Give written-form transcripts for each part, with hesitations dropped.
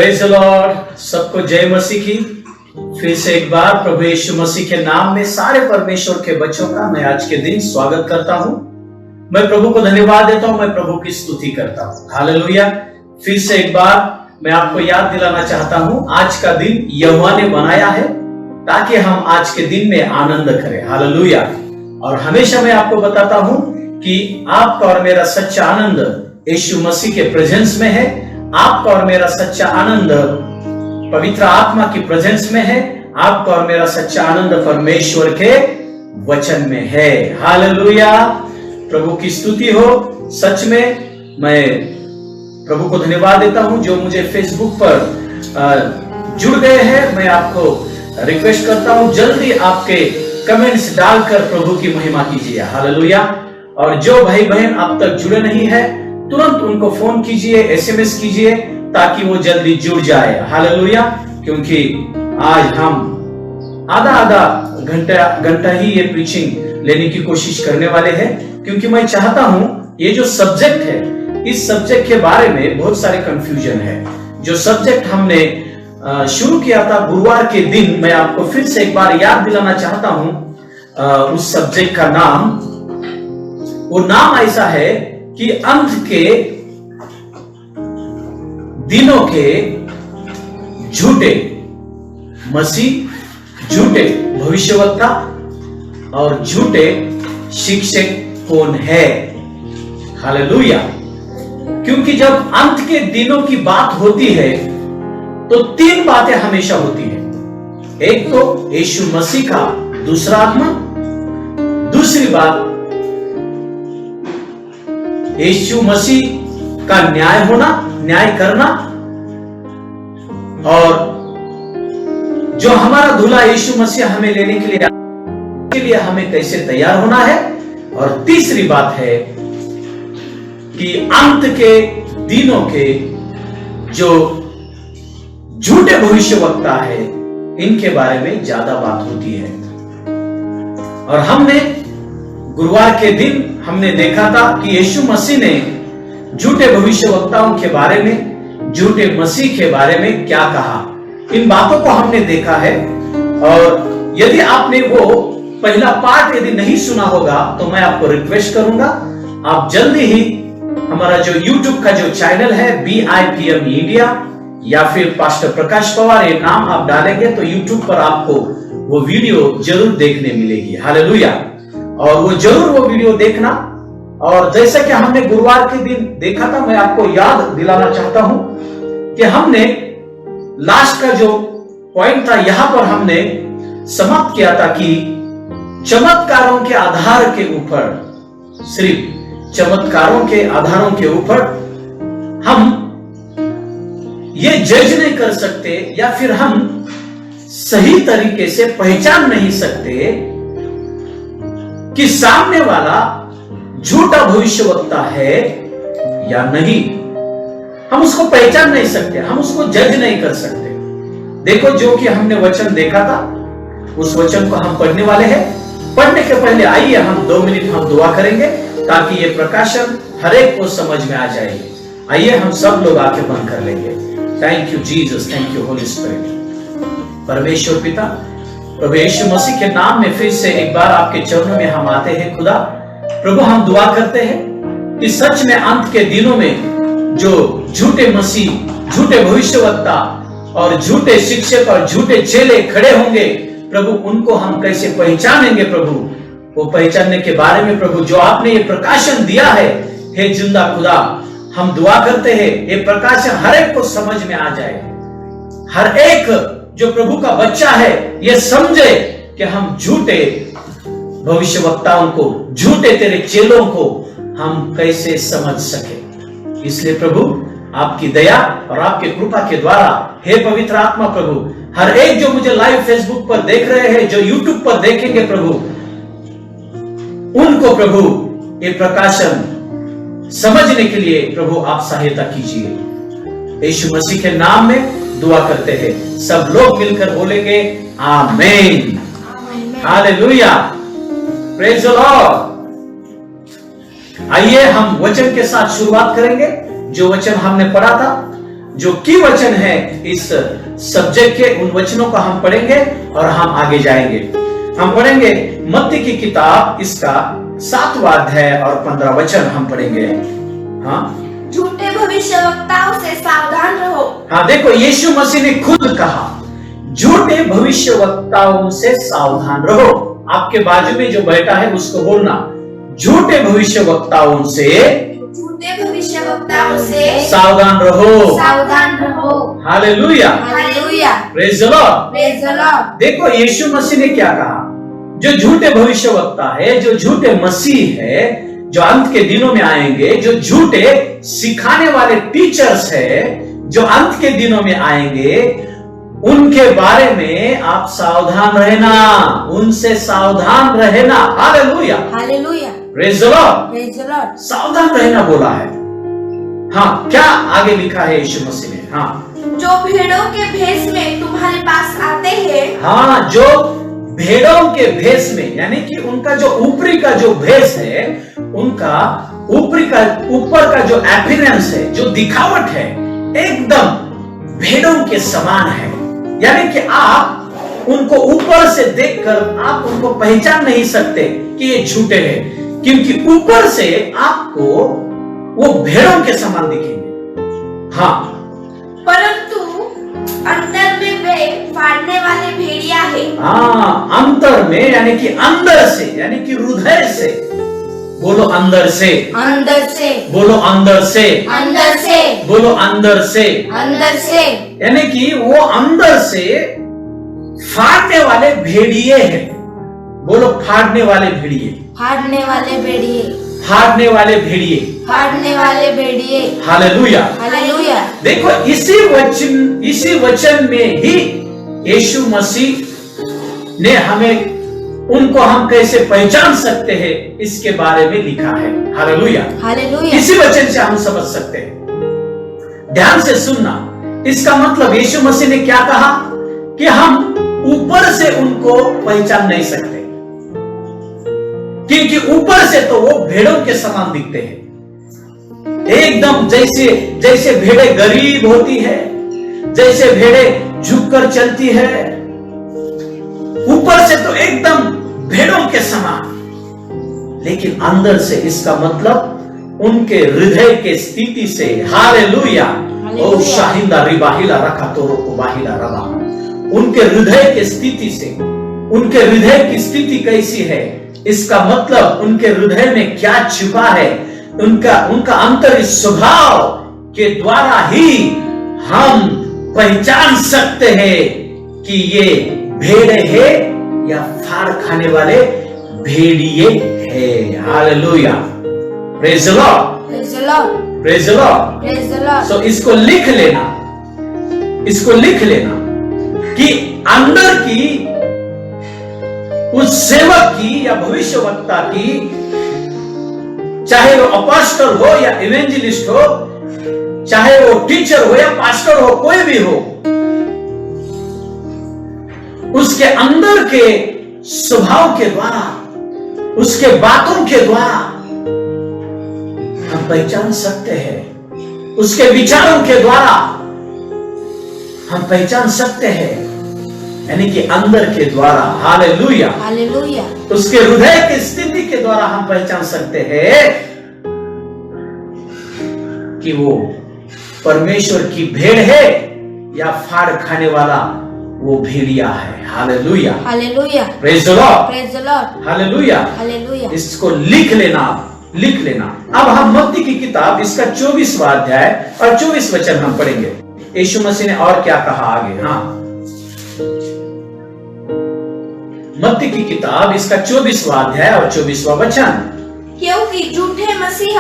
Praise the Lord. सबको जय मसीह की। फिर से एक बार प्रभु यीशु मसीह के नाम में सारे परमेश्वर के बच्चों का मैं आज के दिन स्वागत करता हूं। मैं प्रभु को धन्यवाद देता हूं, मैं प्रभु की स्तुति करता हूं। हालेलुया। फिर से एक बार मैं आपको याद दिलाना चाहता हूं, आज का दिन यहोवा ने बनाया है ताकि हम आज के दिन में आनंद करें। हालेलुया। और हमेशा मैं आपको बताता हूं कि आपका और मेरा सच्चा आनंद यीशु मसीह के प्रेजेंस में है। आपका और मेरा सच्चा आनंद पवित्र आत्मा की प्रेजेंस में है। आपका और मेरा सच्चा आनंद परमेश्वर के वचन में है। हालेलुया। प्रभु की स्तुति हो। सच में मैं प्रभु को धन्यवाद देता हूं जो मुझे फेसबुक पर जुड़ गए हैं। मैं आपको रिक्वेस्ट करता हूं जल्दी आपके कमेंट्स डालकर प्रभु की महिमा कीजिए। हालेलुया। और जो भाई बहन अब तक जुड़े नहीं है तुरंत उनको फोन कीजिए, एसएमएस कीजिए ताकि वो जल्दी जुड़ जाए। हालेलुया। क्योंकि आज हम आधा घंटा ही ये प्रीचिंग लेने की कोशिश करने वाले हैं, क्योंकि मैं चाहता हूं ये जो सब्जेक्ट है, इस सब्जेक्ट के बारे में बहुत सारे कंफ्यूजन है। जो सब्जेक्ट हमने शुरू किया था गुरुवार के दिन, मैं आपको फिर से एक बार याद दिलाना चाहता हूं। उस सब्जेक्ट का वो नाम ऐसा है कि अंत के दिनों के झूठे मसीह, झूठे भविष्यवक्ता और झूठे शिक्षक कौन है। हालेलुया। क्योंकि जब अंत के दिनों की बात होती है तो तीन बातें हमेशा होती है। एक तो यीशु मसीह का दूसरा आगमन, दूसरी बात यीशु मसीह का न्याय होना, न्याय करना, और जो हमारा दूल्हा यीशु मसीह हमें लेने के लिए हमें कैसे तैयार होना है। और तीसरी बात है कि अंत के दिनों के जो झूठे भविष्यवक्ता है इनके बारे में ज्यादा बात होती है। और हमने गुरुवार के दिन हमने देखा था कि यीशु मसीह ने झूठे भविष्यवक्ताओं के बारे में, झूठे मसीह के बारे में क्या कहा, इन बातों को हमने देखा है। और यदि आपने वो पहला पार्ट यदि नहीं सुना होगा तो मैं आपको रिक्वेस्ट करूंगा आप जल्दी ही हमारा जो YouTube का जो चैनल है BIPM इंडिया या फिर पास्टर प्रकाश पवार, ये नाम आप डालेंगे तो YouTube पर आपको वो वीडियो जरूर देखने मिलेगी। हालेलुया। और वो जरूर वो वीडियो देखना। और जैसे कि हमने गुरुवार के दिन देखा था, मैं आपको याद दिलाना चाहता हूं कि हमने लास्ट का जो पॉइंट था यहां पर हमने समाप्त किया था कि चमत्कारों के आधार के ऊपर, सिर्फ चमत्कारों के आधारों के ऊपर हम ये जज नहीं कर सकते या फिर हम सही तरीके से पहचान नहीं सकते कि सामने वाला झूठा भविष्यवक्ता है या नहीं। हम उसको पहचान नहीं सकते, हम उसको जज नहीं कर सकते। देखो, जो कि हमने वचन देखा था उस वचन को हम पढ़ने वाले हैं। पढ़ने के पहले आइए हम 2 मिनट हम दुआ करेंगे ताकि ये प्रकाशन हर एक को समझ में आ जाएगी। आइए हम सब लोग आके बंद कर लेंगे। Thank you Jesus, thank you Holi spirit. परमेश्वर पिता, प्रभु यीशु मसीह के नाम में फिर से एक बार आपके चरणों में हम आते हैं। खुदा प्रभु, हम दुआ करते हैं कि सच में अंत के दिनों में जो झूठे मसीह, झूठे भविष्यवक्ता और झूठे शिक्षक और झूठे चेले खड़े होंगे प्रभु, उनको हम कैसे पहचानेंगे प्रभु। वो पहचानने के बारे में प्रभु जो आपने ये प्रकाशन दिया है, हे जिंदा खुदा, हम दुआ करते हैं ये प्रकाशन हर एक को समझ में आ जाए। हर एक जो प्रभु का बच्चा है ये समझे कि हम झूठे भविष्यवक्ताओं को, झूठे तेरे चेलों को हम कैसे समझ सके। इसलिए प्रभु आपकी दया और आपके कृपा के द्वारा, हे पवित्र आत्मा प्रभु, हर एक जो मुझे लाइव फेसबुक पर देख रहे हैं, जो यूट्यूब पर देखेंगे प्रभु, उनको प्रभु ये प्रकाशन समझने के लिए प्रभु आप सहायता कीजिए। यीशु मसीह के नाम में दुआ करते हैं। सब लोग मिलकर बोलेंगे आमीन। हालेलुया। Praise the Lord. आइए हम वचन के साथ शुरुआत करेंगे। जो वचन हमने पढ़ा था, जो की वचन है इस सब्जेक्ट के, उन वचनों को हम पढ़ेंगे और हम आगे जाएंगे। हम पढ़ेंगे मत्ती की किताब, इसका 7वां अध्याय और 15 वचन हम पढ़ेंगे। हाँ, झूठे भविष्यवक्ताओं से सावधान रहो। हाँ, देखो यीशु मसीह ने खुद कहा झूठे भविष्यवक्ताओं से सावधान रहो। आपके बाजू में जो बैठा है उसको बोलना, झूठे भविष्यवक्ताओं से सावधान रहो, सावधान रहो। Hallelujah, hallelujah, praise the Lord, praise the Lord. देखो यीशु मसीह ने क्या कहा, जो झूठे भविष्यवक्ता है, जो झूठे मसीह है, जो अंत के दिनों में आएंगे, जो झूठे सिखाने वाले टीचर्स है, जो अंत के दिनों में आएंगे, उनके बारे में आप सावधान रहना, उनसे सावधान रहना। Hallelujah, hallelujah, praise the Lord, praise the Lord. सावधान रहना बोला है। हाँ, क्या आगे लिखा है यीशु मसीह ने? हाँ, जो भेड़ों के भेष में तुम्हारे पास आते हैं। हाँ, जो भेड़ों के भेष में, यानी कि उनका जो ऊपरी का जो भेष है, उनका ऊपर का जो अपीयरेंस है, जो दिखावट है, एकदम भेड़ों के समान है। यानी कि आप उनको ऊपर से देखकर आप उनको पहचान नहीं सकते कि ये झूठे हैं, क्योंकि ऊपर से आपको वो भेड़ों के समान दिखेंगे। हाँ, परंतु अंदर में वे फाड़ने वाले भेड़िया है। हाँ, अंतर में यानी कि अंदर से, यानी कि हृदय से। बोलो अंदर से, अंदर से, बोलो अंदर से, अंदर से, बोलो अंदर से, अंदर से। यानी कि वो अंदर से फाड़ने वाले भेड़िए हैं। बोलो फाड़ने वाले भेड़िए, फाड़ने वाले भेड़िए, फाड़ने वाले भेड़िए, फाड़ने वाले भेड़िए। Hallelujah, hallelujah. देखो इसी वचन में ही यीशु मसीह ने हमें उनको हम कैसे पहचान सकते हैं इसके बारे में लिखा है। Hallelujah, hallelujah. इसी वचन से हम समझ सकते हैं। ध्यान से सुनना, इसका मतलब यीशु मसीह ने क्या कहा कि हम ऊपर से उनको पहचान नहीं सकते, क्योंकि ऊपर से तो वो भेड़ों के समान दिखते हैं, एकदम जैसे भेड़ें गरीब होती है, जैसे भेड़ें झुककर चलती है, ऊपर से तो एकदम भेड़ों के समान, लेकिन अंदर से इसका मतलब उनके हृदय के स्थिति से। हालेलुया, ओ शाहिंदा रिबाहिला रखा तो बाहिला रबा, उनके हृदय के स्थिति से, उनके हृदय की स्थिति कैसी है, इसका मतलब उनके हृदय में क्या छिपा है, उनका अंतरिक स्वभाव के द्वारा ही हम पहचान सकते हैं कि ये भेड़ है या फाड़ खाने वाले भेड़िए है। Hallelujah, praise the Lord, praise the Lord, praise the Lord, praise the Lord. So इसको लिख लेना, इसको लिख लेना कि अंदर की उस सेवक की या भविष्यवक्ता की, चाहे वो अपोस्टल हो या इवेंजलिस्ट हो, चाहे वो टीचर हो या पास्टर हो, कोई भी हो, उसके अंदर के स्वभाव के द्वारा, उसके बातों के द्वारा हम पहचान सकते हैं, उसके विचारों के द्वारा हम पहचान सकते हैं, यानी कि अंदर के द्वारा। Hallelujah, hallelujah. उसके हृदय की स्थिति के द्वारा हम पहचान सकते हैं कि वो परमेश्वर की भेड़ है या फाड़ खाने वाला वो भेड़िया है। Hallelujah, hallelujah, praise the Lord, praise the Lord. Hallelujah, hallelujah. इसको लिख लेना, लिख लेना। अब हम मत्ती की किताब, इसका 24वां अध्याय और 24 वचन हम पढ़ेंगे। यीशु मसीह ने और क्या कहा आगे। हाँ, मत्ती की किताब, इसका 24वां अध्याय और 24वां वचन। क्योंकि झूठे मसीह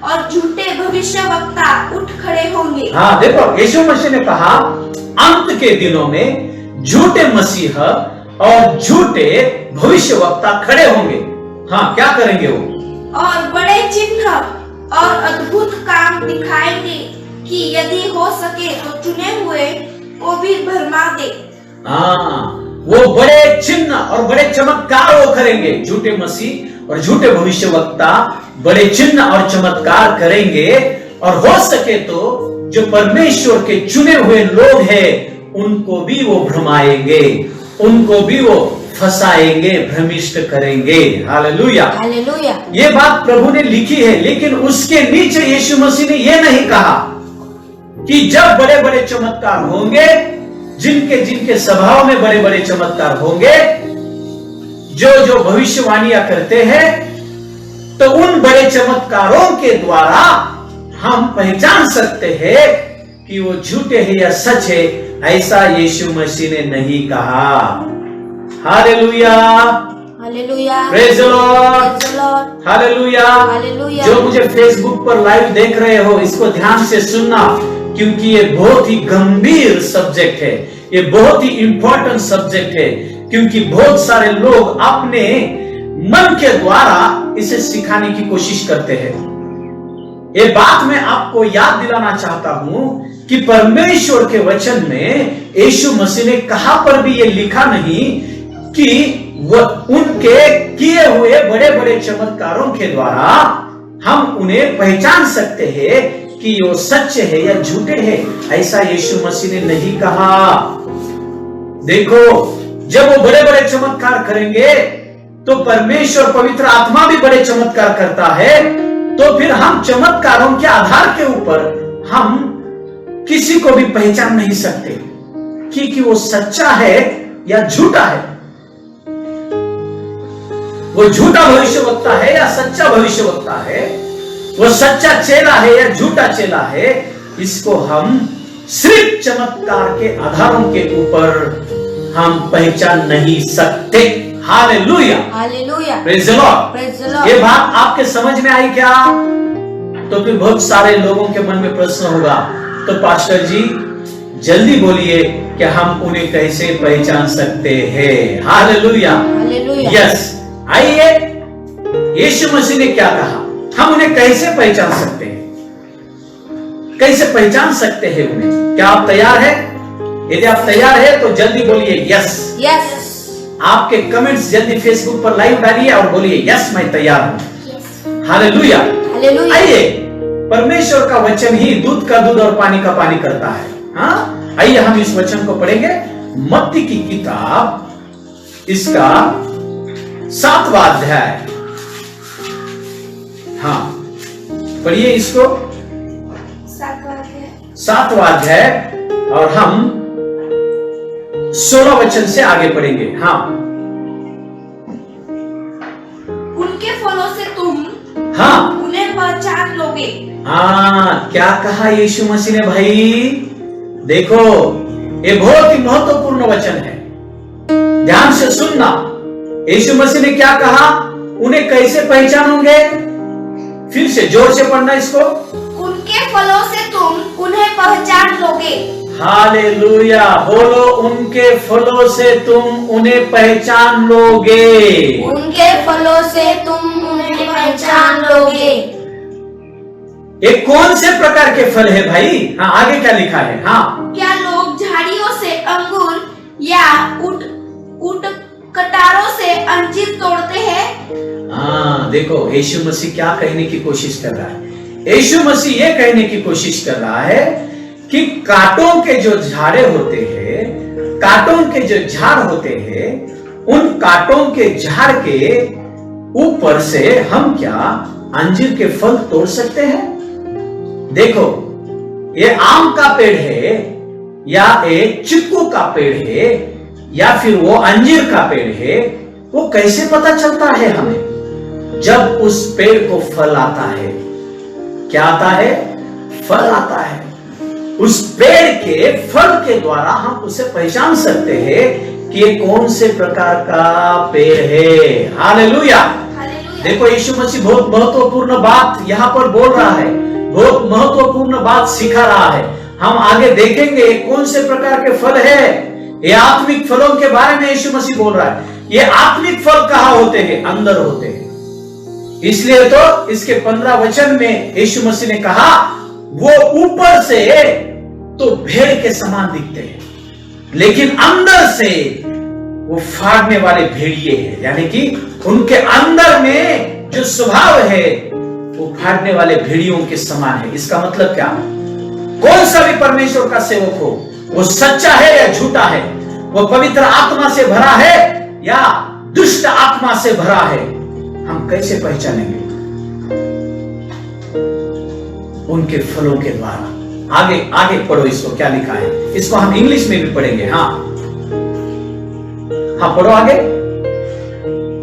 और झूठे भविष्यवक्ता उठ खड़े होंगे। हाँ, देखो यीशु मसीह ने कहा अंत के दिनों में झूठे मसीह और झूठे भविष्यवक्ता खड़े होंगे। हाँ, क्या करेंगे वो? और बड़े चिन्ह और अद्भुत काम दिखाएंगे कि यदि हो सके तो चुने हुए को भी भरमा दे। हाँ, वो बड़े चिन्ह और बड़े चमत्कार वो करेंगे। झूठे मसीह और झूठे भविष्यवक्ता बड़े चिन्ह और चमत्कार करेंगे और हो सके तो जो परमेश्वर के चुने हुए लोग हैं उनको भी वो भ्रमाएंगे, उनको भी वो फंसाएंगे, भ्रमिष्ट करेंगे। Hallelujah, hallelujah. ये बात प्रभु ने लिखी है, लेकिन उसके नीचे यीशु मसीह ने यह नहीं कहा कि जब बड़े बड़े चमत्कार होंगे, जिनके जिनके स्वभाव में बड़े बड़े चमत्कार होंगे, जो जो भविष्यवाणियां करते हैं, तो उन बड़े चमत्कारों के द्वारा हम पहचान सकते हैं कि वो झूठे हैं या सच है। ऐसा यीशु मसीह ने नहीं कहा। Hallelujah, hallelujah, praise the Lord, praise the Lord, hallelujah, hallelujah. जो मुझे फेसबुक पर लाइव देख रहे हो, इसको ध्यान से सुनना, क्योंकि ये बहुत ही गंभीर सब्जेक्ट है, ये बहुत ही इंपॉर्टेंट सब्जेक्ट है, क्योंकि बहुत सारे लोग अपने मन के द्वारा इसे सिखाने की कोशिश करते हैं। ये बात मैं आपको याद दिलाना चाहता हूं कि परमेश्वर के वचन में यीशु मसीह ने कहां पर भी ये लिखा नहीं कि वह उनके किए हुए बड़े बड़े चमत्कारों के द्वारा हम उन्हें पहचान सकते हैं कि वो सच्चे है या झूठे हैं। ऐसा यीशु मसीह ने नहीं कहा। देखो, जब वो बड़े बड़े चमत्कार करेंगे तो परमेश्वर पवित्र आत्मा भी बड़े चमत्कार करता है, तो फिर हम चमत्कारों के आधार के ऊपर हम किसी को भी पहचान नहीं सकते कि वो सच्चा है या झूठा है, वो झूठा भविष्यवक्ता है या सच्चा भविष्यवक्ता है, वो सच्चा चेला है या झूठा चेला है। इसको हम सिर्फ चमत्कार के आधारों के ऊपर हम पहचान नहीं सकते। Hallelujah, hallelujah, praise the Lord, praise the Lord. ये बात आपके समझ में आई क्या? तो फिर बहुत सारे लोगों के मन में प्रश्न होगा, तो पास्टर जी जल्दी बोलिए कि हम उन्हें कैसे पहचान सकते हैं। Hallelujah, hallelujah. यस, आइए, यीशु मसीह ने क्या कहा, हम उन्हें कैसे पहचान सकते हैं, कैसे पहचान सकते हैं उन्हें? क्या आप तैयार हैं? यदि आप तैयार हैं तो जल्दी बोलिए यस। यस। आपके कमेंट्स जल्दी फेसबुक पर लाइव डालिए और बोलिए यस, मैं तैयार हूं। Hallelujah, hallelujah. आइए, परमेश्वर का वचन ही दूध का दूध और पानी का पानी करता है। हाँ, आइए हम इस वचन को पढ़ेंगे। मत्ती की किताब, इसका 7वां अध्याय। हाँ, पढ़िए इसको, 7वां अध्याय, और हम 16 वचन से आगे पढ़ेंगे। हाँ, उनके फलों से तुम हाँ, उन्हें पहचान लोगे। हाँ, क्या कहा यीशु मसीह ने भाई? देखो, ये बहुत ही महत्वपूर्ण वचन है, ध्यान से सुनना। यीशु मसीह ने क्या कहा? उन्हें कैसे पहचानोगे? फिर से जोर से पढ़ना इसको। उनके फलों से तुम उन्हें पहचान लोगे। हालेलुया, बोलो, उनके फलों से तुम उन्हें पहचान लोगे। उनके फलों से तुम उन्हें पहचान लोगे। ये कौन से प्रकार के फल है भाई? हाँ, आगे क्या लिखा है? हाँ, क्या लोग झाड़ियों से अंगूर या ऊंट कटारों से अंजीर तोड़ते हैं? हाँ, देखो यीशु मसीह क्या कहने की कोशिश कर रहा है। यीशु मसीह ये कहने की कोशिश कर रहा है कि कांटों के जो झाड़े होते हैं, कांटों के जो झाड़ होते हैं, उन कांटों के झाड़ के ऊपर से हम क्या अंजीर के फल तोड़ सकते हैं? देखो, ये आम का पेड़ है या एक चिक्कू का पेड़ है या फिर वो अंजीर का पेड़ है, वो कैसे पता चलता है हमें? जब उस पेड़ को फल आता है। क्या आता है? फल आता है। उस पेड़ के फल के द्वारा हम उसे पहचान सकते हैं कि ये कौन से प्रकार का पेड़ है। हालेलुया। देखो, यीशु मसीह बहुत महत्वपूर्ण बात यहां पर बोल रहा है, बहुत महत्वपूर्ण बात सिखा रहा है। हम आगे देखेंगे कौन से प्रकार के फल है। ये आत्मिक फलों के बारे में यीशु मसीह बोल रहा है। ये आत्मिक फल कहाँ होते हैं? अंदर होते हैं। इसलिए तो इसके 15 वचन में यीशु मसीह ने कहा, वो ऊपर से तो भेड़ के समान दिखते हैं, लेकिन अंदर से वो फाड़ने वाले भेड़िए हैं। यानी कि उनके अंदर में जो स्वभाव है उखाड़ने वाले भेड़ियों के समान है। इसका मतलब क्या? कौन सा भी परमेश्वर का सेवक हो, वो सच्चा है या झूठा है, वो पवित्र आत्मा से भरा है या दुष्ट आत्मा से भरा है, हम कैसे पहचानेंगे? उनके फलों के द्वारा। आगे आगे पढ़ो इसको, क्या लिखा है, इसको हम इंग्लिश में भी पढ़ेंगे। हाँ पढ़ो आगे।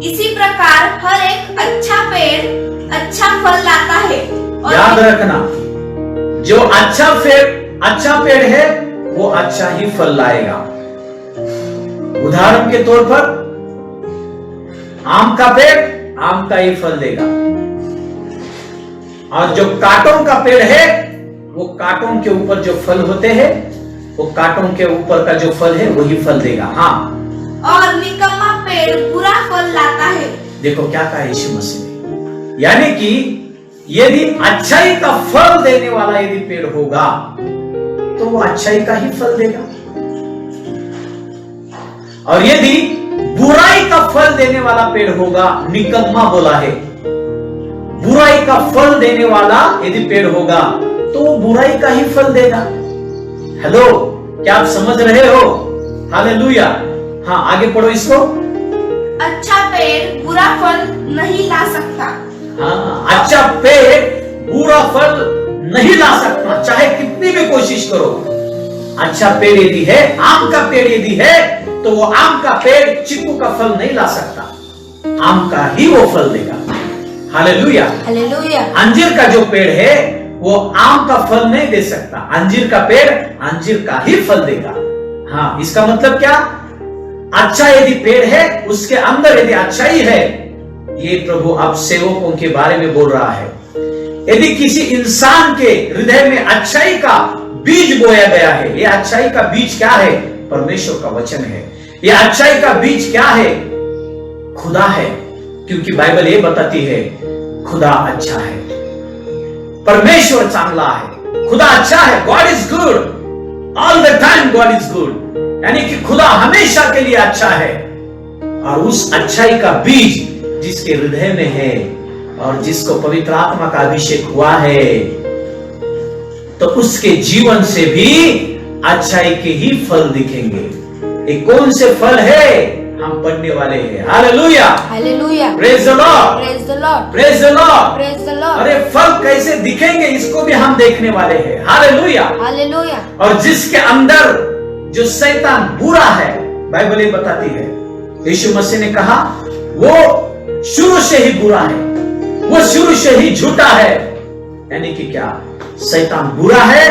इसी प्रकार हर एक अच्छा पेड़ अच्छा फल लाता है और याद रखना, जो अच्छा पेड़ है वो अच्छा ही फल लाएगा। उदाहरण के तौर पर आम का पेड़ आम का ही फल देगा, और जो कांटों का पेड़ है वो कांटों के ऊपर जो फल होते हैं, वो कांटों के ऊपर का जो फल है वही फल देगा। हाँ, और निकम्मा पेड़ बुरा फल लाता है। देखो क्या कहा यीशु मसीह ने, यानी कि यदि अच्छाई का फल देने वाला यदि पेड़ होगा तो वो अच्छाई का ही फल देगा, और यदि बुराई का फल देने वाला पेड़ होगा, निकम्मा बोला है, बुराई का फल देने वाला यदि पेड़ होगा तो वो बुराई का ही फल देगा। हेलो, क्या आप समझ रहे हो? हालेलुया। हाँ आगे पढ़ो इसको। अच्छा पेड़ बुरा फल नहीं ला सकता। हाँ, अच्छा पेड़ बुरा फल नहीं ला सकता, चाहे कितनी भी कोशिश करो। अच्छा पेड़ यदि है, आम का पेड़ यदि है, तो वो आम का पेड़ चीकू का फल नहीं ला सकता, आम का ही वो फल देगा। Hallelujah, hallelujah. अंजीर का जो पेड़ है वो आम का फल नहीं दे सकता, अंजीर का पेड़ अंजीर का ही फल देगा। हाँ, इसका मतलब क्या? अच्छा यदि पेड़ है, उसके अंदर यदि अच्छाई है, ये प्रभु अब सेवकों के बारे में बोल रहा है। यदि किसी इंसान के हृदय में अच्छाई का बीज बोया गया है, ये अच्छाई का बीज क्या है? परमेश्वर का वचन है। ये अच्छाई का बीज क्या है? खुदा है, क्योंकि बाइबल ये बताती है खुदा अच्छा है, परमेश्वर चांगला है, खुदा अच्छा है। God is good all the time, God is good, यानी कि खुदा हमेशा के लिए अच्छा है। और उस अच्छाई का बीज जिसके हृदय में है और जिसको पवित्र आत्मा का अभिषेक हुआ है, तो उसके जीवन से भी अच्छाई के ही फल दिखेंगे। ये कौन से फल है? हम पढ़ने वाले हैं। Hallelujah, hallelujah. Praise the Lord, praise the Lord, praise the Lord, praise the Lord. अरे फल कैसे दिखेंगे इसको भी हम देखने वाले हैं। Hallelujah, hallelujah. और जिसके अंदर जो शैतान बुरा है, बाइबल ये बताती है, यीशु मसीह ने कहा वो शुरू से ही बुरा है, वो शुरू से ही झूठा है। यानी कि क्या? शैतान बुरा है,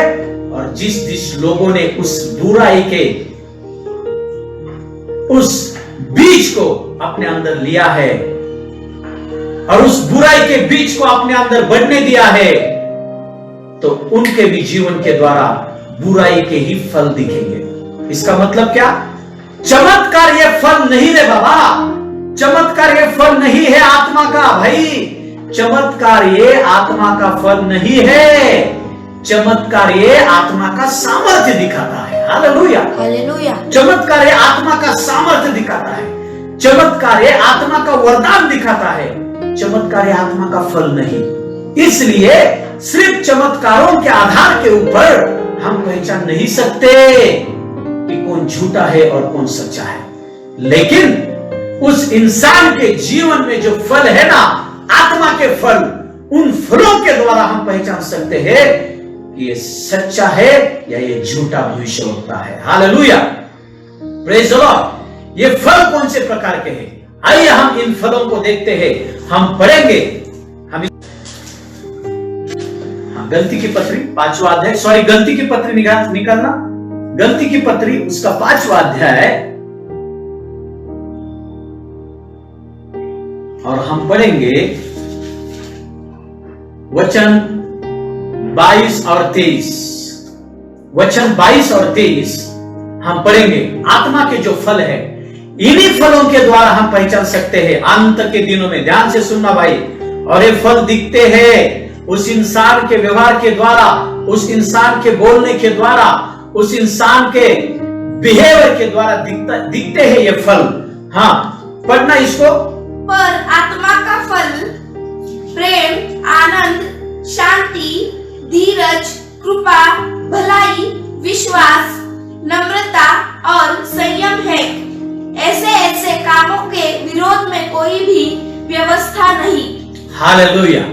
और जिस लोगों ने उस बुराई के उस बीज को अपने अंदर लिया है और उस बुराई के बीज को अपने अंदर बढ़ने दिया है, तो उनके भी जीवन के द्वारा बुराई के ही फल दिखेंगे। इसका मतलब क्या? चमत्कार ये फल नहीं है बाबा, चमत्कार ये फल नहीं है आत्मा का भाई, चमत्कार ये आत्मा का फल नहीं है, चमत्कार ये आत्मा का सामर्थ्य दिखाता है। Hallelujah, hallelujah. चमत्कार ये आत्मा का सामर्थ्य दिखाता है, चमत्कार ये आत्मा का वरदान दिखाता है, चमत्कार ये आत्मा का फल नहीं। इसलिए सिर्फ चमत्कारों के आधार के ऊपर हम पहचान नहीं सकते कि कौन झूठा है और कौन सच्चा है, लेकिन उस इंसान के जीवन में जो फल है ना, आत्मा के फल, उन फलों के द्वारा हम पहचान सकते हैं कि ये सच्चा है या ये झूठा भविष्यवक्ता है। Hallelujah, praise the Lord. ये फल कौन से प्रकार के हैं? आइए हम इन फलों को देखते हैं, हम पढ़ेंगे। हम गलती की पत्री 5वां अध्याय, सॉरी गलती की पत्री निकालना, गलती की पत्री उसका 5वां अध्याय, और हम पढ़ेंगे वचन 22 और 23। वचन 22 और 23 हम पढ़ेंगे। आत्मा के जो फल है, इन्हीं फलों के द्वारा हम पहचान सकते हैं अंत के दिनों में। ध्यान से सुनना भाई, और ये फल दिखते हैं उस इंसान के व्यवहार के द्वारा, उस इंसान के बोलने के द्वारा, उस इंसान के बिहेवियर के द्वारा दिखते हैं ये फल। हाँ, पढ़ना इसको। पर आत्मा का फल प्रेम, आनंद, शांति, धीरज, कृपा, भलाई, विश्वास, नम्रता और संयम है। ऐसे ऐसे कामों के विरोध में कोई भी व्यवस्था नहीं। Hallelujah,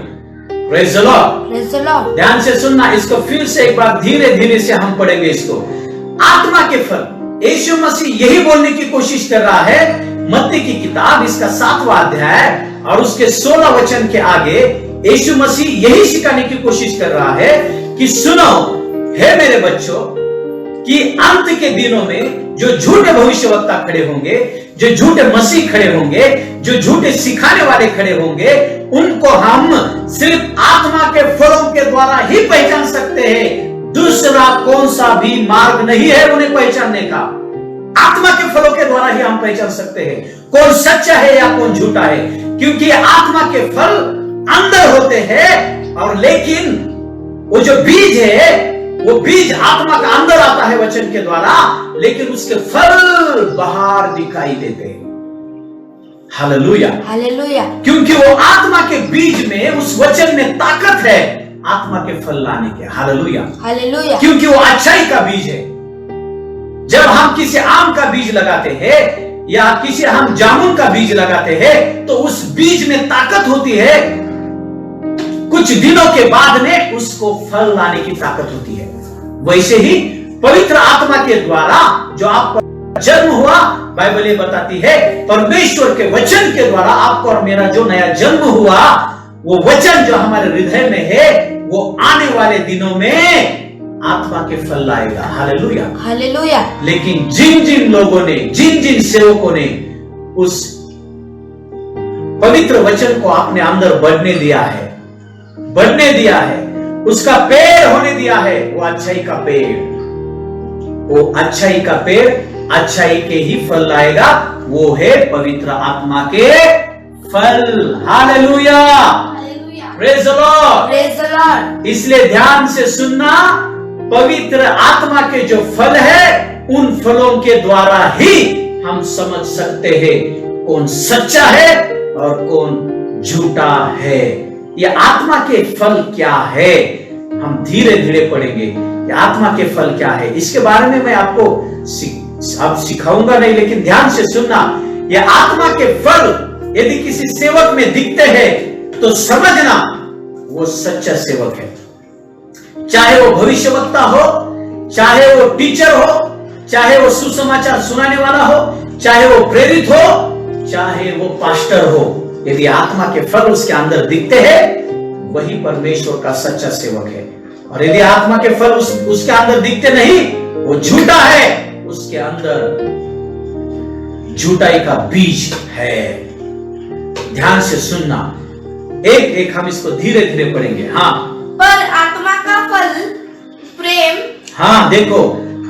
praise the Lord. Praise the Lord. ध्यान से सुनना, इसको फिर से एक बार धीरे धीरे से हम पढ़ेंगे इसको। आत्मा के फल, यीशु मसीह यही बोलने की कोशिश कर रहा है मत्ती की किताब इसका 7वां अध्याय और उसके 16 वचन के आगे यीशु मसीह यही सिखाने की कोशिश कर रहा है कि सुनो हे मेरे बच्चों, कि अंत के दिनों में जो झूठे भविष्यवक्ता खड़े होंगे, जो झूठे मसीह खड़े होंगे, जो झूठे सिखाने वाले खड़े होंगे, उनको हम सिर्फ आत्मा के फलों के द्वारा ही पहचान सकते हैं। दूसरा कौन सा भी मार्ग नहीं है उन्हें पहचानने का। आत्मा के फलों के द्वारा ही हम पहचान सकते हैं कौन सच्चा है या कौन झूठा है, क्योंकि आत्मा के फल अंदर होते हैं और लेकिन वो जो बीज है वो बीज आत्मा का अंदर आता है वचन के द्वारा, लेकिन उसके फल बाहर दिखाई देते हैं। Hallelujah, hallelujah. क्योंकि वो आत्मा के बीज में, उस वचन में ताकत है आत्मा के फल लाने के। Hallelujah, hallelujah. क्योंकि वो अच्छाई का बीज है। जब हम किसी आम का बीज लगाते हैं या किसी हम जामुन का बीज लगाते हैं तो उस बीज में ताकत होती है, कुछ दिनों के बाद में उसको फल लाने की ताकत होती है। वैसे ही पवित्र आत्मा के द्वारा जो आपका जन्म हुआ, बाइबल ये बताती है परमेश्वर के वचन के द्वारा आपको और मेरा जो नया जन्म हुआ, वो वचन जो हमारे हृदय में है वो आने वाले दिनों में आत्मा के फल लाएगा। Hallelujah, hallelujah. लेकिन जिन जिन लोगों ने, जिन जिन सेवकों ने उस पवित्र वचन को अपने अंदर बढ़ने दिया है, उसका पेड़ होने दिया है, वो अच्छाई का पेड़, वो अच्छाई का पेड़ अच्छाई के ही फल लाएगा। वो है पवित्र आत्मा के फल। Hallelujah, praise the Lord, praise the Lord. इसलिए ध्यान से सुनना, पवित्र आत्मा के जो फल है उन फलों के द्वारा ही हम समझ सकते हैं कौन सच्चा है और कौन झूठा है। ये आत्मा के फल क्या है, हम धीरे धीरे पढ़ेंगे। ये आत्मा के फल क्या है, इसके बारे में मैं आपको अब सिखाऊंगा नहीं, लेकिन ध्यान से सुनना। ये आत्मा के फल यदि किसी सेवक में दिखते हैं तो समझना वो सच्चा सेवक है। चाहे वो भविष्यवक्ता हो, चाहे वो टीचर हो, चाहे वो सुसमाचार सुनाने वाला हो, चाहे वो प्रेरित हो, चाहे वो पास्टर हो, यदि आत्मा के फल उसके अंदर दिखते हैं वही परमेश्वर का सच्चा सेवक है। और यदि आत्मा के फल उसके अंदर दिखते नहीं, वो झूठा है, उसके अंदर झूठाई का बीज है। ध्यान से सुनना, एक एक हम इसको धीरे धीरे पढ़ेंगे। हाँ, पर आत्मा का फल प्रेम। हाँ देखो,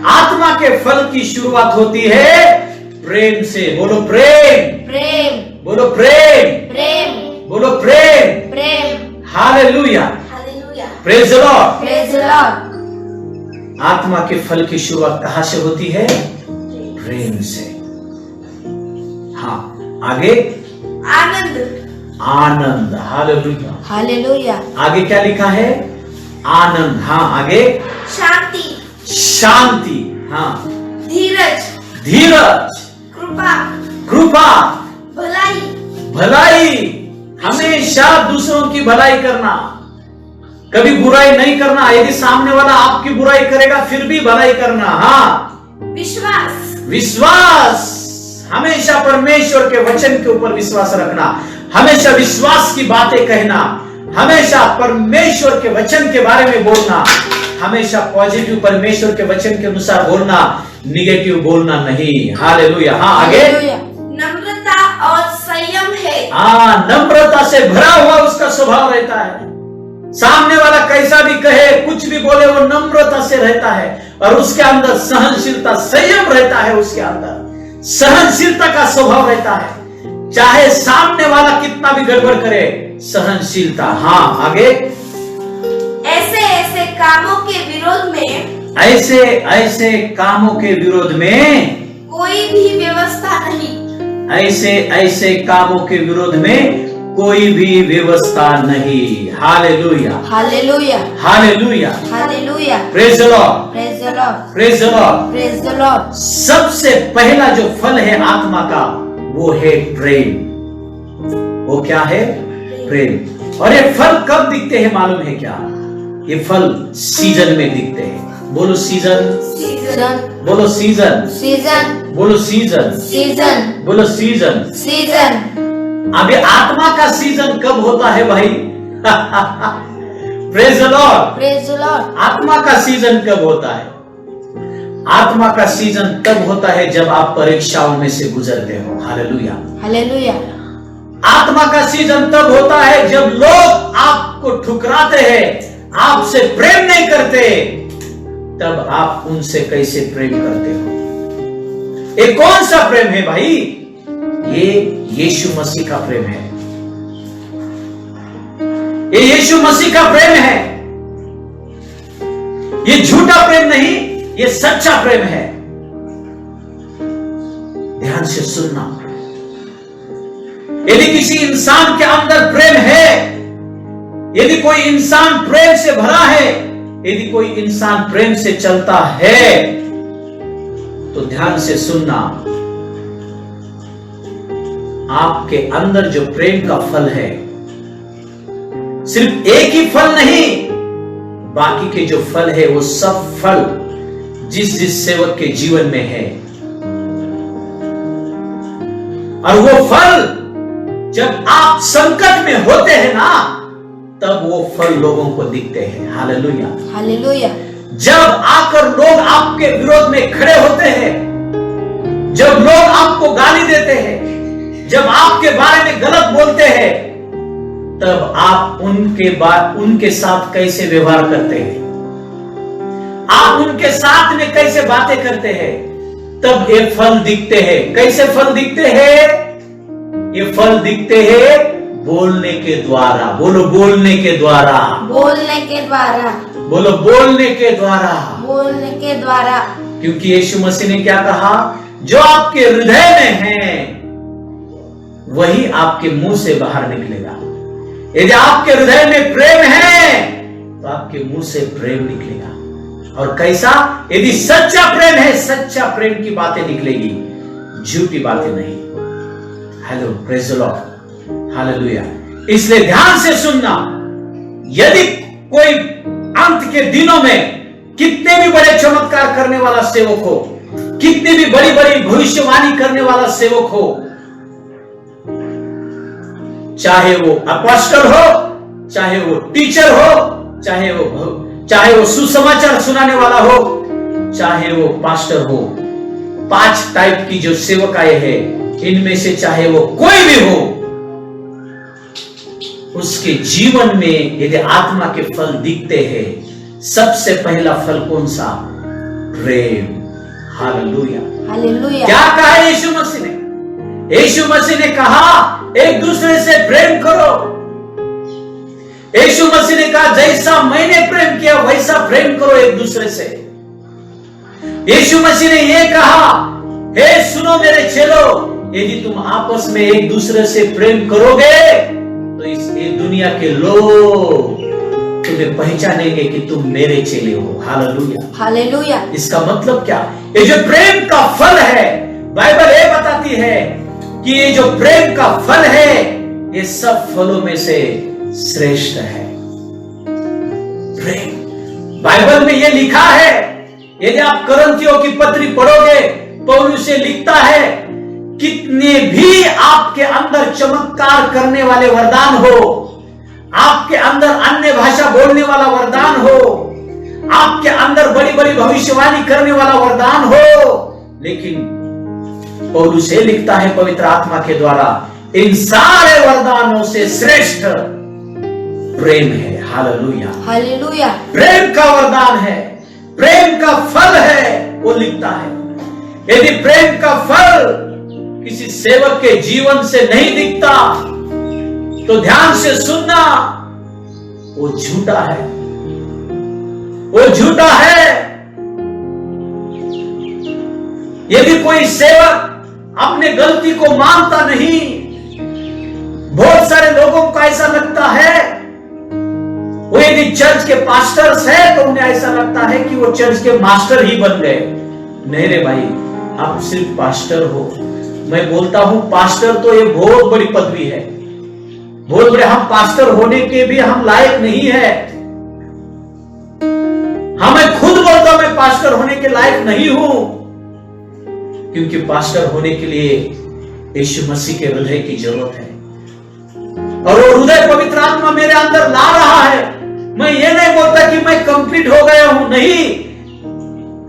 आत्मा के फल की शुरुआत होती है प्रेम से। बोलो प्रेम, प्रेम, बोलो प्रेम, प्रेम, बोलो प्रेम, प्रेम। Hallelujah, hallelujah, praise the Lord. Praise the Lord. आत्मा के फल की शुरुआत कहां से होती है? प्रेम से। हाँ, आगे आनंद, आनंद। Hallelujah, hallelujah. आगे क्या लिखा है? आनंद। हाँ, आगे शांति, शांति। हाँ, धीरज, धीरज, कृपा, कृपा, भलाई, भलाई। हमेशा दूसरों की भलाई करना, कभी बुराई नहीं करना। यदि सामने वाला आपकी बुराई करेगा फिर भी भलाई करना। हाँ, विश्वास, विश्वास। हमेशा परमेश्वर के वचन के ऊपर विश्वास रखना, हमेशा विश्वास की बातें कहना, हमेशा परमेश्वर के वचन के बारे में बोलना, हमेशा पॉजिटिव परमेश्वर के वचन के अनुसार बोलना, निगेटिव बोलना नहीं। हालेलुया। हाँ, आगे नम्रता और संयम है। हाँ, नम्रता से भरा हुआ उसका स्वभाव रहता है। सामने वाला कैसा भी कहे, कुछ भी बोले, वो नम्रता से रहता है और उसके अंदर सहनशीलता, संयम रहता है। उसके अंदर सहनशीलता का स्वभाव रहता है, चाहे सामने वाला कितना भी गड़बड़ करे, सहनशीलता। हाँ, आगे ऐसे ऐसे कामों के विरोध में, ऐसे ऐसे कामों के विरोध में कोई भी व्यवस्था नहीं। ऐसे ऐसे कामों के विरोध में कोई भी व्यवस्था नहीं। Hallelujah, hallelujah, hallelujah, hallelujah. Praise the Lord, praise the Lord, praise the Lord. Praise the Lord. सबसे पहला जो फल है आत्मा का वो है प्रेम। वो क्या है? प्रेम। और ये फल कब दिखते हैं मालूम है क्या? ये फल सीजन में दिखते हैं। बोलो सीजन, सीजन, बोलो सीजन, सीजन, बोलो सीजन, सीजन, बोलो सीजन। सीजन। अब ये आत्मा का सीजन कब होता है भाई? Praise the Lord. Praise the Lord. आत्मा का सीजन कब होता है? आत्मा का सीजन तब होता है जब आप परीक्षाओं में से गुजरते हो। Hallelujah, hallelujah. आत्मा का सीजन तब होता है जब लोग आपको ठुकराते हैं, आपसे प्रेम नहीं करते, तब आप उनसे कैसे प्रेम करते हो? ये कौन सा प्रेम है भाई? ये यीशु मसीह का प्रेम है। ये यीशु मसीह का प्रेम है। ये झूठा प्रेम नहीं, ये सच्चा प्रेम है। ध्यान से सुनना। यदि किसी इंसान के अंदर प्रेम है, यदि कोई इंसान प्रेम से भरा है, यदि कोई इंसान प्रेम से चलता है, तो ध्यान से सुनना, आपके अंदर जो प्रेम का फल है, सिर्फ एक ही फल नहीं, बाकी के जो फल है वो सब फल जिस जिस सेवक के जीवन में है, और वो फल जब आप संकट में होते हैं ना, तब वो फल लोगों को दिखते हैं। Hallelujah, hallelujah. जब आकर लोग आपके विरोध में खड़े होते हैं, जब लोग आपको गाली देते हैं, जब आपके बारे में गलत बोलते हैं, तब आप उनके साथ कैसे व्यवहार करते हैं, आप उनके साथ में कैसे बातें करते हैं, तब ये फल दिखते हैं। कैसे फल दिखते हैं? ये फल दिखते हैं बोलने के द्वारा। बोलो बोलने के द्वारा, बोलने के द्वारा, बोलो बोलने के द्वारा। बोलने के द्वारा। क्योंकि यीशु मसीह ने क्या कहा? जो आपके हृदय में है वही आपके मुंह से बाहर निकलेगा। यदि आपके हृदय में प्रेम है तो आपके मुंह से प्रेम निकलेगा। और कैसा? यदि सच्चा प्रेम है, सच्चा प्रेम की बातें निकलेगी, झूठी बातें नहीं। Hello, praise the Lord, hallelujah. इसलिए ध्यान से सुनना, यदि कोई अंत के दिनों में कितने भी बड़े चमत्कार करने वाला सेवक हो, कितनी भी बड़ी बड़ी भविष्यवाणी करने वाला सेवक हो, चाहे वो अपोस्टल हो, चाहे वो टीचर हो, चाहे वो सुसमाचार सुनाने वाला हो, चाहे वो पास्टर हो, 5 टाइप की जो सेवक आए हैं, इनमें से चाहे वो कोई भी हो, उसके जीवन में यदि आत्मा के फल दिखते हैं, सबसे पहला फल कौन सा? प्रेम। Hallelujah, hallelujah. क्या कहा है यीशु मसीह ने? यीशु मसीह ने कहा एक दूसरे से प्रेम करो। यीशु मसीह ने कहा जैसा मैंने प्रेम किया वैसा प्रेम करो एक दूसरे से। यीशु मसीह ने यह कहा, हे सुनो मेरे चेलो, यदि तुम आपस में एक दूसरे से प्रेम करोगे तो इस दुनिया के लोग तुम्हें पहचानेंगे कि तुम मेरे चेले हो। Hallelujah, hallelujah. इसका मतलब क्या? ये जो प्रेम का फल है, बाइबल ये बताती है कि ये जो प्रेम का फल है, ये सब फलों में से श्रेष्ठ है। प्रेम, बाइबल में ये लिखा है, यदि आप कुरिन्थियों की पत्री पढ़ोगे, पौलुस से लिखता है, कितने भी आपके अंदर चमत्कार करने वाले वरदान हो, आपके अंदर अन्य भाषा बोलने वाला वरदान हो, आपके अंदर बड़ी बड़ी भविष्यवाणी करने वाला वरदान हो, लेकिन पौलुस से लिखता है पवित्र आत्मा के द्वारा, इन सारे वरदानों से श्रेष्ठ प्रेम है। Hallelujah, hallelujah. प्रेम का वरदान है, प्रेम का फल है, वो लिखता है। यदि प्रेम का फल किसी सेवक के जीवन से नहीं दिखता तो ध्यान से सुनना, वो झूठा है, वो झूठा है। यदि कोई सेवक अपने गलती को मानता नहीं, बहुत सारे लोगों को ऐसा लगता है, वो यदि चर्च के पास्टर्स है तो उन्हें ऐसा लगता है कि वो चर्च के मास्टर ही बन गए। नहीं रे भाई, आप सिर्फ पास्टर हो। मैं बोलता हूं पास्टर तो ये बहुत बड़ी पदवी है, बहुत बड़े। हम पास्टर होने के भी हम लायक नहीं है। मैं खुद बोलता हूं मैं पास्टर होने के लायक नहीं हूं, क्योंकि पास्टर होने के लिए यीशु मसीह के हृदय की जरूरत है, और वो हृदय पवित्र आत्मा मेरे अंदर ला रहा है। मैं ये नहीं बोलता कि मैं कंप्लीट हो गया हूं, नहीं।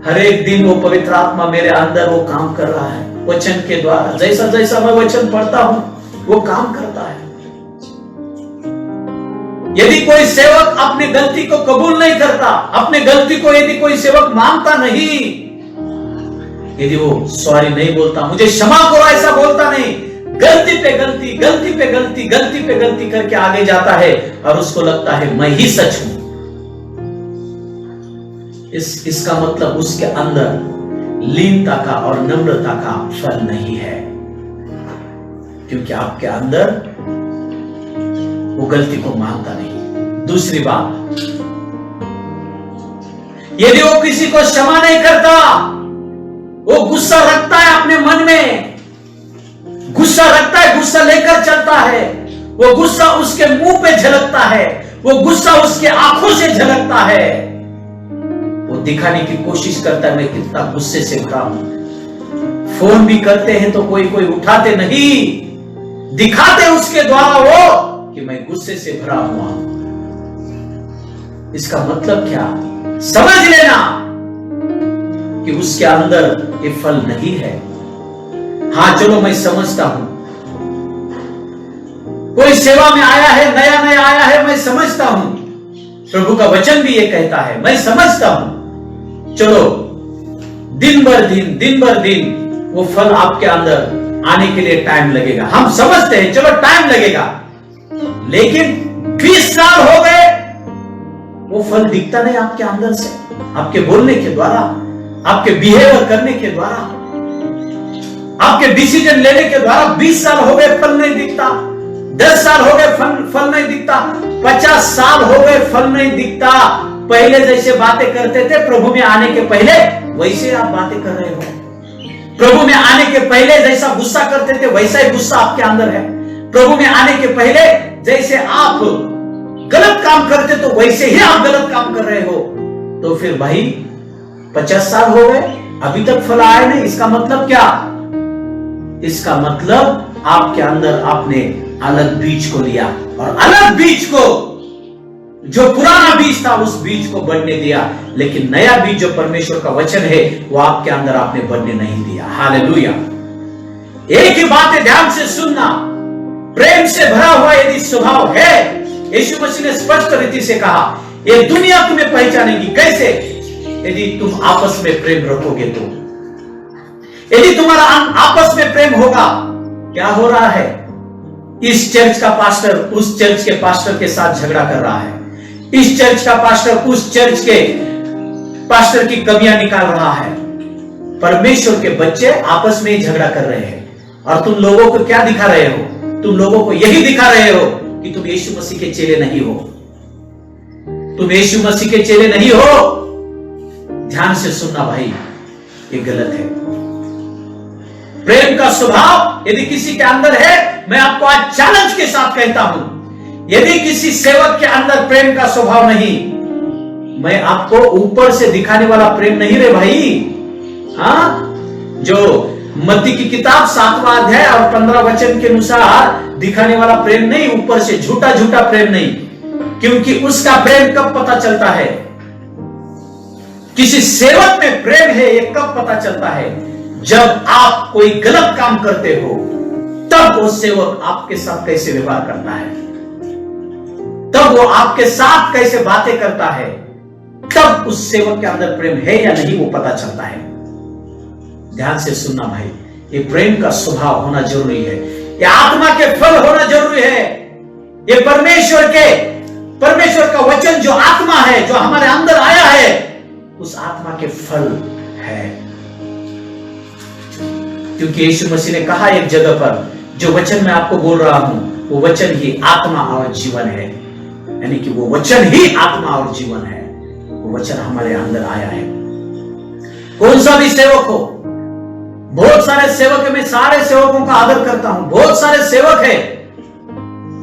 हर एक दिन वो पवित्र आत्मा मेरे अंदर वो काम कर रहा है वचन के द्वारा। जैसा जैसा मैं वचन पढ़ता हूं वो काम करता है। यदि कोई सेवक अपनी गलती को कबूल नहीं करता, अपनी गलती को यदि कोई सेवक मानता नहीं, यदि वो सॉरी नहीं बोलता, मुझे क्षमा करो ऐसा बोलता नहीं, गलती पे गलती, गलती पे गलती, गलती पे गलती करके आगे जाता है और उसको लगता है मैं ही सच हूं, इसका मतलब उसके अंदर लीनता का और नम्रता का फल नहीं है, क्योंकि आपके अंदर वो गलती को मानता नहीं। दूसरी बात, यदि वो किसी को क्षमा नहीं करता, वो गुस्सा रखता है अपने मन में, गुस्सा रखता है, गुस्सा लेकर चलता है, वो गुस्सा उसके मुंह पे झलकता है, वो गुस्सा उसके आंखों से झलकता है, वो दिखाने की कोशिश करता है मैं कितना गुस्से से भरा हूं। फोन भी करते हैं तो कोई कोई उठाते नहीं, दिखाते उसके द्वारा वो कि मैं गुस्से से भरा हुआ। इसका मतलब क्या? समझ लेना कि उसके अंदर ये फल नहीं है। हां चलो मैं समझता हूं, कोई सेवा में आया है, नया नया आया है, मैं समझता हूं, प्रभु का वचन भी ये कहता है, मैं समझता हूं। चलो दिन भर दिन वो फल आपके अंदर आने के लिए टाइम लगेगा, हम समझते हैं, चलो टाइम लगेगा, लेकिन 20 साल हो गए वो फल दिखता नहीं आपके अंदर से, आपके बोलने के द्वारा, आपके बिहेवियर करने के द्वारा, आपके डिसीजन लेने के द्वारा। 20 साल हो गए फल नहीं दिखता, 10 साल हो गए फल नहीं दिखता, 50 साल हो गए फल नहीं दिखता। पहले जैसे बातें करते थे प्रभु में आने के पहले, वैसे आप बातें कर रहे हो। प्रभु में आने के पहले जैसा गुस्सा करते थे वैसा ही गुस्सा आपके अंदर है। प्रभु में आने के पहले जैसे आप गलत काम करते तो वैसे ही आप गलत काम कर रहे हो। तो फिर भाई 50 साल हो गए अभी तक फल आया नहीं, इसका मतलब क्या? इसका मतलब आपके अंदर आपने अलग बीज को लिया, और अलग बीज को, जो पुराना बीज था उस बीज को बढ़ने दिया, लेकिन नया बीज जो परमेश्वर का वचन है वो आपके अंदर आपने बढ़ने नहीं दिया। हालेलुया। एक ही बात है, ध्यान से सुनना। प्रेम से भरा हुआ यदि स्वभाव है, यीशु मसीह ने स्पष्ट रीति से कहा, ये दुनिया तुम्हें पहचानेगी। कैसे? यदि तुम आपस में प्रेम रखोगे तो। यदि तुम्हारा आपस में प्रेम होगा, क्या हो रहा है? इस चर्च का पास्टर उस चर्च के पास्टर के साथ झगड़ा कर रहा है, इस चर्च का पास्टर उस चर्च के पास्टर की कमियां निकाल रहा है। परमेश्वर के बच्चे आपस में ही झगड़ा कर रहे हैं, और तुम लोगों को क्या दिखा रहे हो? तुम लोगों को यही दिखा रहे हो कि तुम यीशु मसीह के चेले नहीं हो, तुम यीशु मसीह के चेले नहीं हो। ध्यान से सुनना भाई, ये गलत है। प्रेम का स्वभाव यदि किसी के अंदर है, मैं आपको आज चैलेंज के साथ कहता हूं, यदि किसी सेवक के अंदर प्रेम का स्वभाव नहीं, मैं आपको ऊपर से दिखाने वाला प्रेम नहीं रे भाई। हाँ, जो मत्ती की किताब 7वां अध्याय और 15 वचन के अनुसार दिखाने वाला प्रेम नहीं, ऊपर से झूठा झूठा प्रेम नहीं, क्योंकि उसका प्रेम कब पता चलता है? किसी सेवक में प्रेम है ये कब पता चलता है? जब आप कोई गलत काम करते हो, तब वो सेवक आपके साथ कैसे व्यवहार करता है, तब वो आपके साथ कैसे बातें करता है, तब उस सेवक के अंदर प्रेम है या नहीं वो पता चलता है। ध्यान से सुनना भाई, ये प्रेम का स्वभाव होना जरूरी है, ये आत्मा के फल होना जरूरी है। ये परमेश्वर का वचन जो आत्मा है, जो हमारे अंदर आया है, उस आत्मा के फल है। क्योंकि यीशु मसीह ने कहा एक जगह पर, जो वचन मैं आपको बोल रहा हूं वो वचन ही आत्मा और जीवन है, यानी कि वो वचन ही आत्मा और जीवन है। वो वचन हमारे अंदर आया है। कौन सा भी सेवक हो, बहुत सारे सेवक है, मैं सारे सेवकों का आदर करता हूं। बहुत सारे सेवक है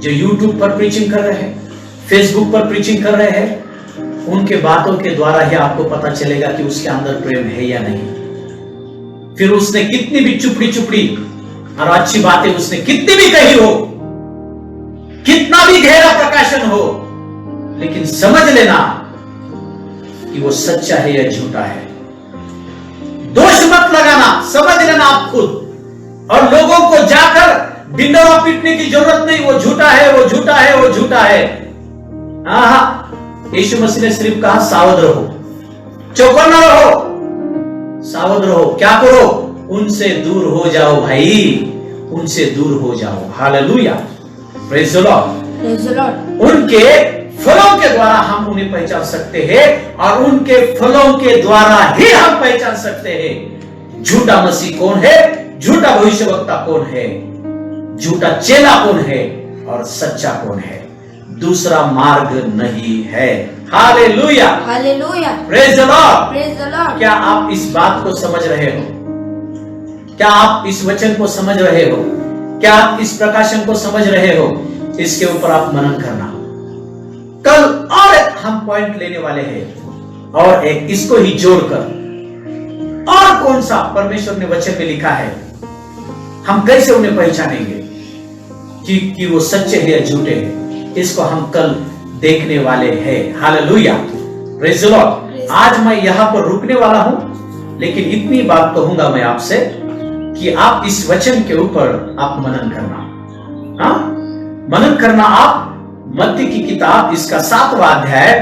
जो YouTube पर प्रीचिंग कर रहे हैं, फेसबुक पर प्रीचिंग कर रहे हैं। उनके बातों के द्वारा ही आपको पता चलेगा कि उसके अंदर प्रेम है या नहीं। फिर उसने कितनी भी चुपड़ी चुपड़ी और अच्छी बातें उसने कितनी भी कही हो, कितना भी गहरा प्रकाशन हो, लेकिन समझ लेना कि वो सच्चा है या झूठा है। दोष मत लगाना, समझ लेना आप खुद। और लोगों को जाकर डिंडोरा पीटने की जरूरत नहीं, वो झूठा है, वो झूठा है, वो झूठा है। यीशु मसीह ने सिर्फ कहा सावध रहो, चौकन्ना रहो, सावध रहो। क्या करो? उनसे दूर हो जाओ भाई, उनसे दूर हो जाओ। Hallelujah, praise the Lord. Praise the Lord. उनके फलों के द्वारा हम उन्हें पहचान सकते हैं, और उनके फलों के द्वारा ही हम पहचान सकते हैं झूठा मसीह कौन है, झूठा भविष्यवक्ता कौन है, झूठा चेला कौन है और सच्चा कौन है। दूसरा मार्ग नहीं है। Hallelujah, hallelujah, praise the Lord. Praise the Lord. क्या आप इस बात को समझ रहे हो? क्या आप इस वचन को समझ रहे हो? क्या आप इस प्रकाशन को समझ रहे हो? इसके ऊपर आप मनन करना। कल और एक हम पॉइंट लेने वाले हैं, और एक इसको ही जोड़कर और कौन सा परमेश्वर ने वचन में लिखा है, हम कैसे उन्हें पहचानेंगे कि वो सच्चे हैं या झूठे हैं, इसको हम कल देखने वाले हैं। Hallelujah, praise the Lord. आज मैं यहां पर रुकने वाला हूं, लेकिन इतनी बात कहूंगा मैं आपसे कि आप इस वचन के ऊपर आप मनन करना। हाँ, मनन करना। आप मत्ती की किताब इसका 7वां अध्याय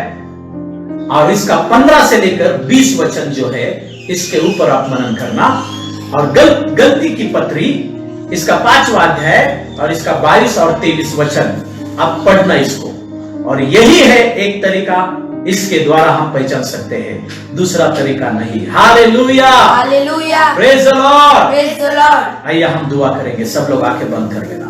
और इसका 15 से लेकर 20 वचन जो है, इसके ऊपर आप मनन करना। और गलती की पत्री इसका 5वां अध्याय और इसका 22 और 23 वचन आप पढ़ना इसको। और यही है एक तरीका, इसके द्वारा हम पहचान सकते हैं, दूसरा तरीका नहीं। Hallelujah, hallelujah, praise the Lord, praise the Lord. आइए हम दुआ करेंगे। सब लोग आंखें बंद कर लेना।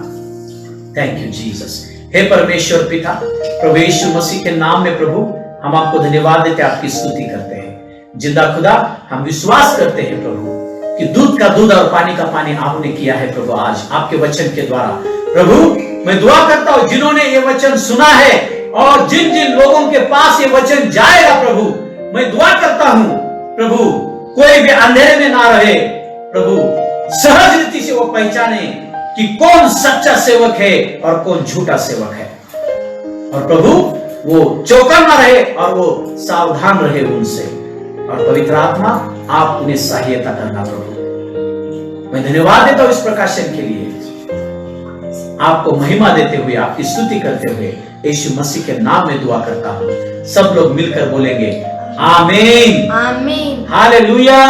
Thank you Jesus. हे परमेश्वर पिता, प्रभु यीशु मसीह के नाम में प्रभु हम आपको धन्यवाद देते, आपकी स्तुति करते हैं। जिंदा खुदा, हम विश्वास करते हैं प्रभु कि दूध का दूध और पानी का पानी आपने किया है प्रभु, आज आपके वचन के द्वारा। प्रभु मैं दुआ करता हूं जिन्होंने ये वचन सुना है और जिन जिन लोगों के पास ये वचन जाएगा प्रभु, मैं दुआ करता हूं प्रभु कोई भी अंधेरे में ना रहे प्रभु, सहज रीति से वो पहचाने कि कौन सच्चा सेवक है और कौन झूठा सेवक है। और प्रभु वो चौकन्ना रहे और वो सावधान रहे उनसे। और पवित्र आत्मा आप उन्हें सहायता करना प्रभु। मैं धन्यवाद देता हूं इस प्रकाशन के लिए, आपको महिमा देते हुए, आपकी स्तुति करते हुए यीशु मसीह के नाम में दुआ करता हूं। सब लोग मिलकर बोलेंगे आमीन, आमीन, हालेलुया।